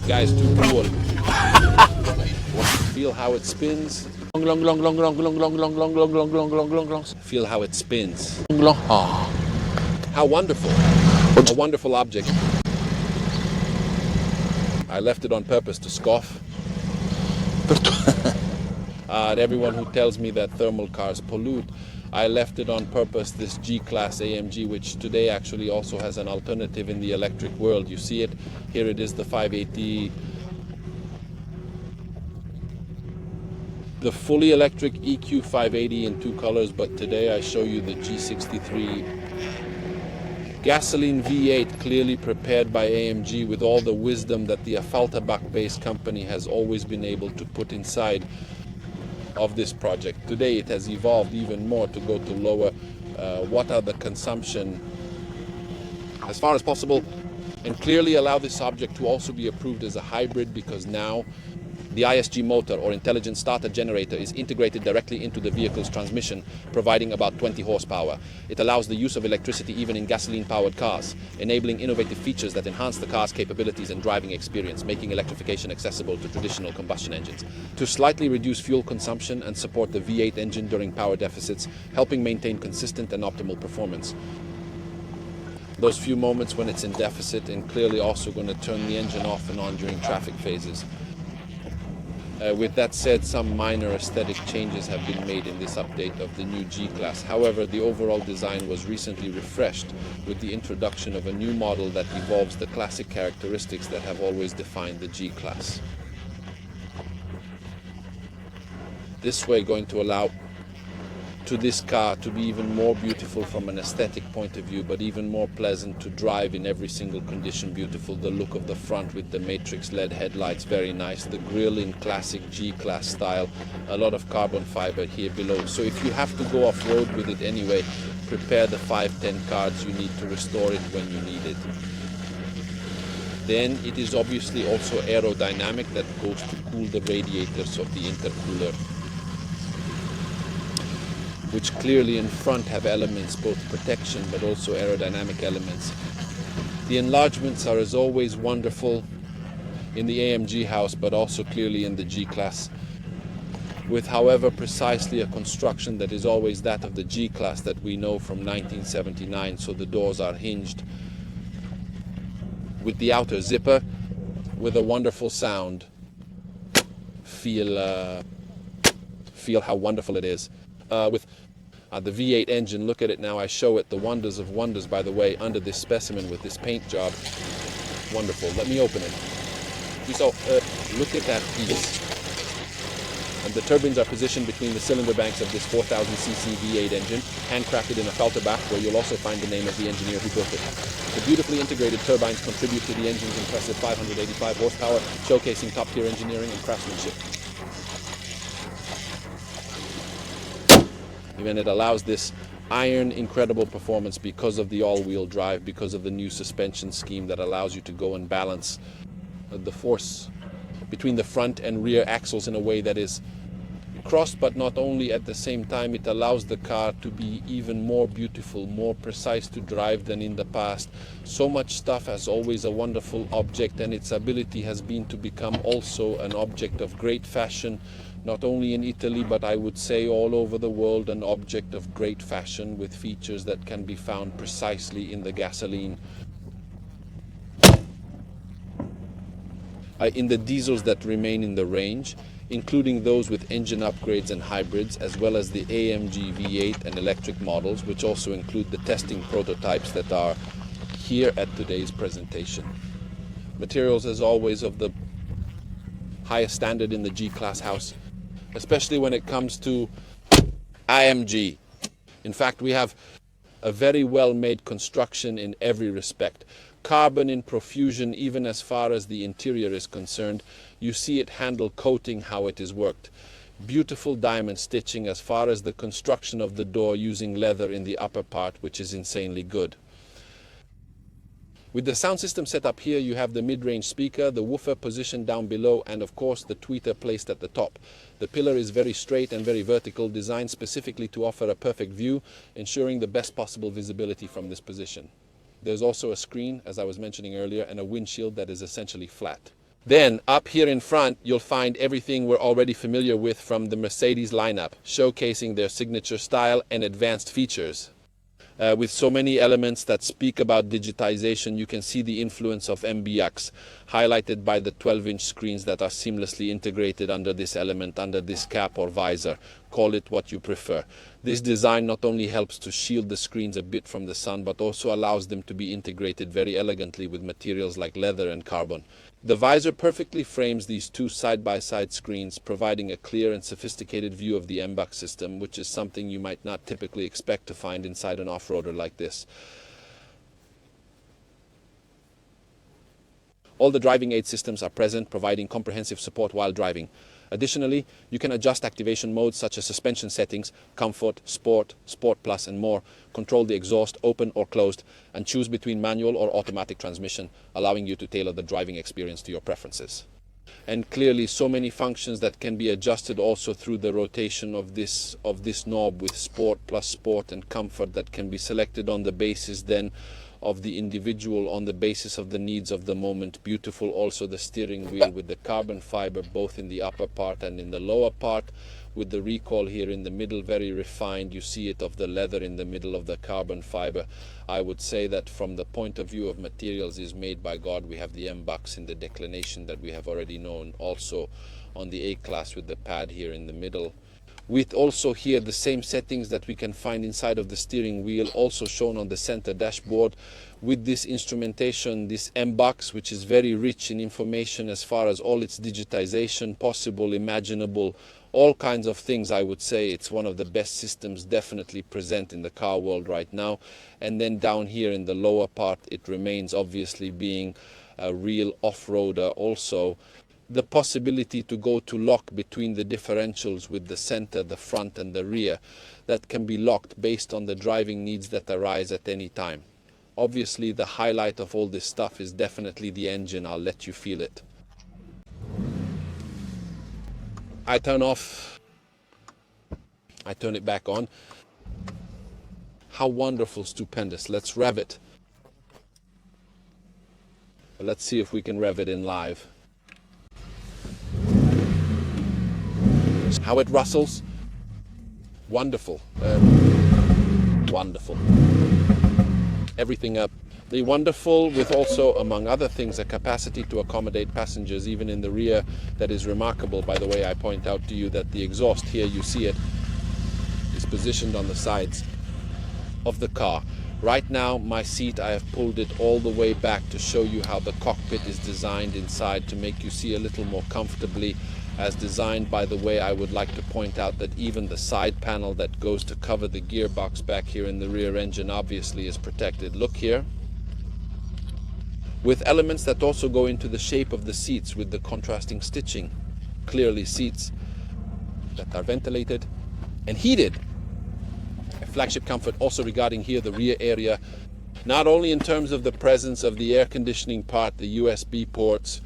Guys, too cool. Feel how it spins. Feel how it spins. How wonderful. A wonderful object. I left it on purpose to scoff at everyone who tells me that thermal cars pollute. I left it on purpose, this G-Class AMG, which today actually also has an alternative in the electric world. You see it? Here it is, the 580. The fully electric EQ 580 in two colors, but today I show you the G63 gasoline V8, clearly prepared by AMG with all the wisdom that the Affalterbach-based company has always been able to put inside of this project. Today it has evolved even more to go to lower watt-hour consumption as far as possible, and clearly allow this object to also be approved as a hybrid, because now the ISG motor, or intelligent starter generator, is integrated directly into the vehicle's transmission, providing about 20 horsepower. It allows the use of electricity even in gasoline-powered cars, enabling innovative features that enhance the car's capabilities and driving experience, making electrification accessible to traditional combustion engines. To slightly reduce fuel consumption and support the V8 engine during power deficits, helping maintain consistent and optimal performance. Those few moments when it's in deficit, and clearly also going to turn the engine off and on during traffic phases. With that said, some minor aesthetic changes have been made in this update of the new G-Class. However, the overall design was recently refreshed with the introduction of a new model that evolves the classic characteristics that have always defined the G-Class. This way going to allow to this car to be even more beautiful from an aesthetic point of view, but even more pleasant to drive in every single condition. Beautiful, the look of the front with the matrix LED headlights, very nice. The grille in classic G-Class style, a lot of carbon fiber here below. So if you have to go off-road with it anyway, prepare the 5-10 cards you need to restore it when you need it. Then it is obviously also aerodynamic, that goes to cool the radiators of the intercooler, which clearly in front have elements, both protection but also aerodynamic elements. The enlargements are as always wonderful in the AMG house, but also clearly in the G-Class, with however precisely a construction that is always that of the G-Class that we know from 1979. So the doors are hinged with the outer zipper, with a wonderful sound. Feel how wonderful it is. With the V8 engine, look at it now, I show it, the wonders of wonders, by the way, under this specimen with this paint job. Wonderful. Let me open it. So, look at that piece. And the turbines are positioned between the cylinder banks of this 4000cc V8 engine, handcrafted in Affalterbach, where you'll also find the name of the engineer who built it. The beautifully integrated turbines contribute to the engine's impressive 585 horsepower, showcasing top-tier engineering and craftsmanship. And it allows this iron incredible performance because of the all-wheel drive, because of the new suspension scheme that allows you to go and balance the force between the front and rear axles in a way that is crossed, but not only at the same time. It allows the car to be even more beautiful, more precise to drive than in the past. So much stuff, as always, a wonderful object, and its ability has been to become also an object of great fashion, not only in Italy, but I would say all over the world, an object of great fashion with features that can be found precisely in the gasoline. In the diesels that remain in the range, including those with engine upgrades and hybrids, as well as the AMG V8 and electric models, which also include the testing prototypes that are here at today's presentation. Materials, as always, of the highest standard in the G-Class house, especially when it comes to AMG. In fact, we have a very well-made construction in every respect. Carbon in profusion, even as far as the interior is concerned. You see it handle coating, how it is worked. Beautiful diamond stitching as far as the construction of the door, using leather in the upper part, which is insanely good. With the sound system set up here, you have the mid-range speaker, the woofer positioned down below, and of course the tweeter placed at the top. The pillar is very straight and very vertical, designed specifically to offer a perfect view, ensuring the best possible visibility from this position. There's also a screen, as I was mentioning earlier, and a windshield that is essentially flat. Then, up here in front, you'll find everything we're already familiar with from the Mercedes lineup, showcasing their signature style and advanced features. With so many elements that speak about digitization, you can see the influence of MBUX, highlighted by the 12-inch screens that are seamlessly integrated under this element, under this cap or visor. Call it what you prefer. This design not only helps to shield the screens a bit from the sun, but also allows them to be integrated very elegantly with materials like leather and carbon. The visor perfectly frames these two side-by-side screens, providing a clear and sophisticated view of the MBUX system, which is something you might not typically expect to find inside an off-roader like this. All the driving aid systems are present, providing comprehensive support while driving. Additionally, you can adjust activation modes such as suspension settings, comfort, sport, sport plus and more, control the exhaust open or closed, and choose between manual or automatic transmission, allowing you to tailor the driving experience to your preferences. And clearly so many functions that can be adjusted also through the rotation of this knob, with sport plus sport and comfort, that can be selected on the basis then of the individual, on the basis of the needs of the moment. Beautiful also the steering wheel with the carbon fiber both in the upper part and in the lower part, with the recoil here in the middle, very refined. You see it of the leather in the middle of the carbon fiber. I would say that from the point of view of materials is made by God. We have the MBUX in the declination that we have already known, also on the A-Class with the pad here in the middle. With also here the same settings that we can find inside of the steering wheel, also shown on the center dashboard, with this instrumentation, this MBUX, which is very rich in information as far as all its digitization possible, imaginable, all kinds of things. I would say it's one of the best systems definitely present in the car world right now. And then down here in the lower part, it remains obviously being a real off-roader also. The possibility to go to lock between the differentials with the center, the front and the rear, that can be locked based on the driving needs that arise at any time. Obviously the highlight of all this stuff is definitely the engine. I'll let you feel it. I turn off, I turn it back on. How wonderful, stupendous. Let's rev it. Let's see if we can rev it in live. How it rustles, wonderful, wonderful. Everything up. The wonderful, with also, among other things, a capacity to accommodate passengers even in the rear that is remarkable. By the way, I point out to you that the exhaust here, you see it, is positioned on the sides of the car. Right now, my seat, I have pulled it all the way back to show you how the cockpit is designed inside, to make you see a little more comfortably. As designed, by the way, I would like to point out that even the side panel that goes to cover the gearbox back here in the rear engine obviously is protected. Look here. With elements that also go into the shape of the seats with the contrasting stitching. Clearly seats that are ventilated and heated. A flagship comfort also regarding here the rear area, not only in terms of the presence of the air conditioning part, the USB ports,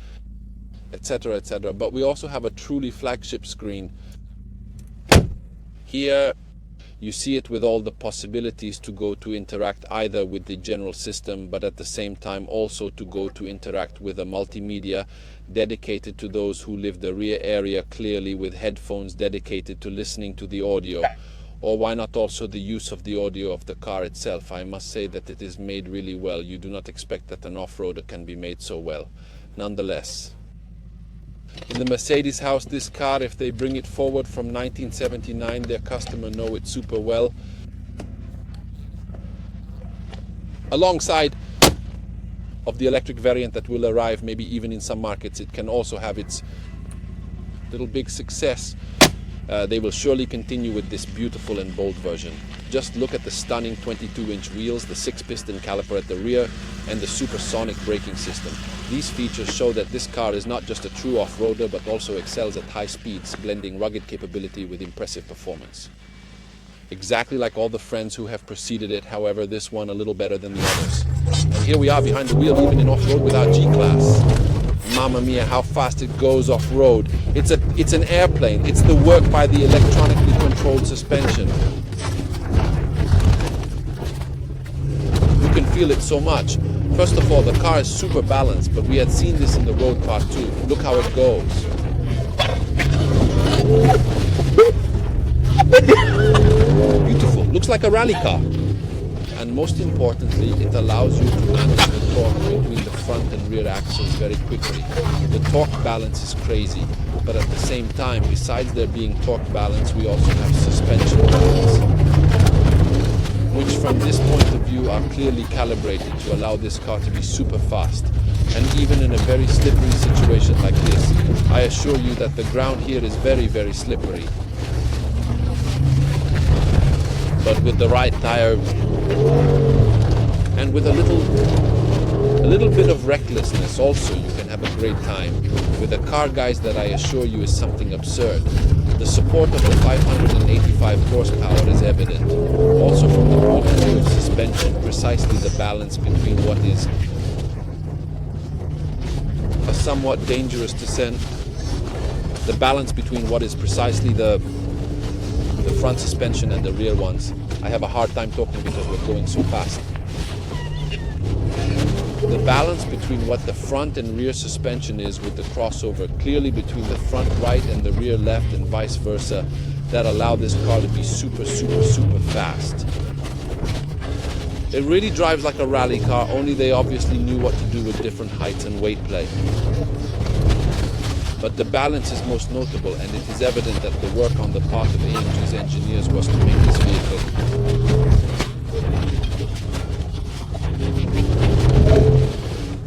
etc., etc., but we also have a truly flagship screen. Here you see it with all the possibilities to go to interact either with the general system, but at the same time also to go to interact with a multimedia dedicated to those who live the rear area, clearly with headphones dedicated to listening to the audio. Or why not also the use of the audio of the car itself? I must say that it is made really well. You do not expect that an off-roader can be made so well. Nonetheless, in the Mercedes house, this car, if they bring it forward from 1979, their customer know it super well. Alongside of the electric variant that will arrive, maybe even in some markets, it can also have its little big success. They will surely continue with this beautiful and bold version. Just look at the stunning 22-inch wheels, the 6-piston caliper at the rear, and the supersonic braking system. These features show that this car is not just a true off-roader, but also excels at high speeds, blending rugged capability with impressive performance. Exactly like all the friends who have preceded it, however, this one a little better than the others. And here we are behind the wheel, even in off-road with our G-Class. Mamma mia, how fast it goes off-road. It's an airplane. It's the work by the electronically controlled suspension. You can feel it so much. First of all, the car is super balanced, but we had seen this in the road part too. Look how it goes. Beautiful. Looks like a rally car. And most importantly, it allows you to manage the torque between the front and rear axles very quickly. The torque balance is crazy, but at the same time, besides there being torque balance, we also have suspension balance, which from this point of view are clearly calibrated to allow this car to be super fast. And even in a very slippery situation like this, I assure you that the ground here is very, very slippery. But with the right tire and with a little bit of recklessness also, you can have a great time. With a car, guys, that I assure you is something absurd. The support of the 585 horsepower is evident. Also from the point of view of suspension, precisely the balance between what is a somewhat dangerous descent, the balance between what is precisely the front suspension and the rear ones. I have a hard time talking because we're going so fast. The balance between what the front and rear suspension is with the crossover, clearly between the front right and the rear left and vice versa, that allow this car to be super, super, super fast. It really drives like a rally car, only they obviously knew what to do with different heights and weight play. But the balance is most notable, and it is evident that the work on the part of AMG's engineers was to make this vehicle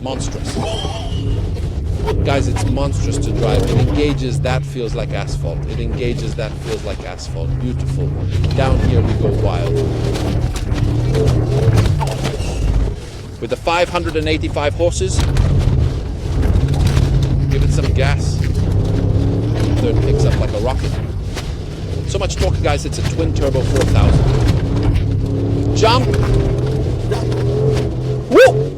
monstrous. Guys, it's monstrous to drive. It engages, that feels like asphalt. It engages, that feels like asphalt. Beautiful. Down here we go wild. With the 585 horses, give it some gas. Third picks up like a rocket. So much torque, guys, it's a twin turbo 4000. Jump! Woo!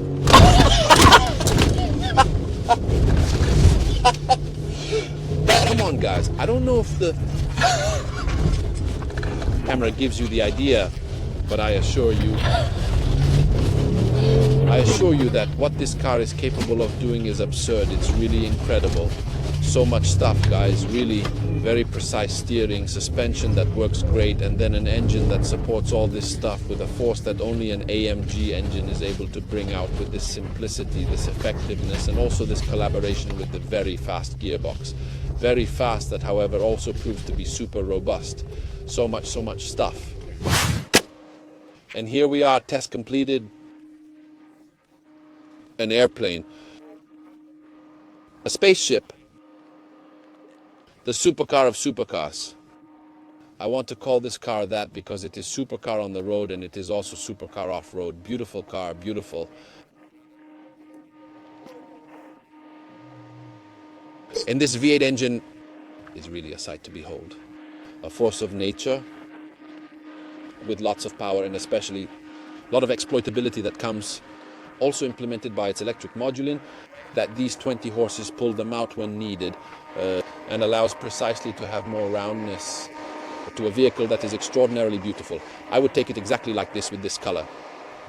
Come on, guys. I don't know if the camera gives you the idea, but I assure you that what this car is capable of doing is absurd. It's really incredible. So much stuff, guys. Really very precise steering, suspension that works great, and then an engine that supports all this stuff with a force that only an AMG engine is able to bring out, with this simplicity, this effectiveness, and also this collaboration with the very fast gearbox. Very fast, that however also proves to be super robust. So much stuff. And here we are, test completed. An airplane. A spaceship. The supercar of supercars. I want to call this car that because it is supercar on the road and it is also supercar off-road. Beautiful car, beautiful. And this V8 engine is really a sight to behold. A force of nature with lots of power, and especially a lot of exploitability that comes also implemented by its electric modulin, that these 20 horses pull them out when needed, and allows precisely to have more roundness to a vehicle that is extraordinarily beautiful. I would take it exactly like this with this color.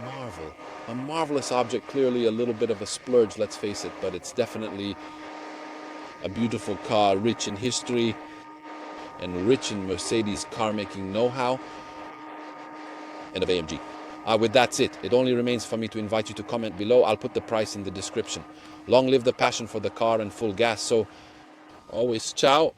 Marvel. A marvelous object, clearly a little bit of a splurge, let's face it, but it's definitely a beautiful car, rich in history and rich in Mercedes car-making know-how and of AMG. With that's it. It only remains for me to invite you to comment below. I'll put the price in the description. Long live the passion for the car and full gas. So always ciao.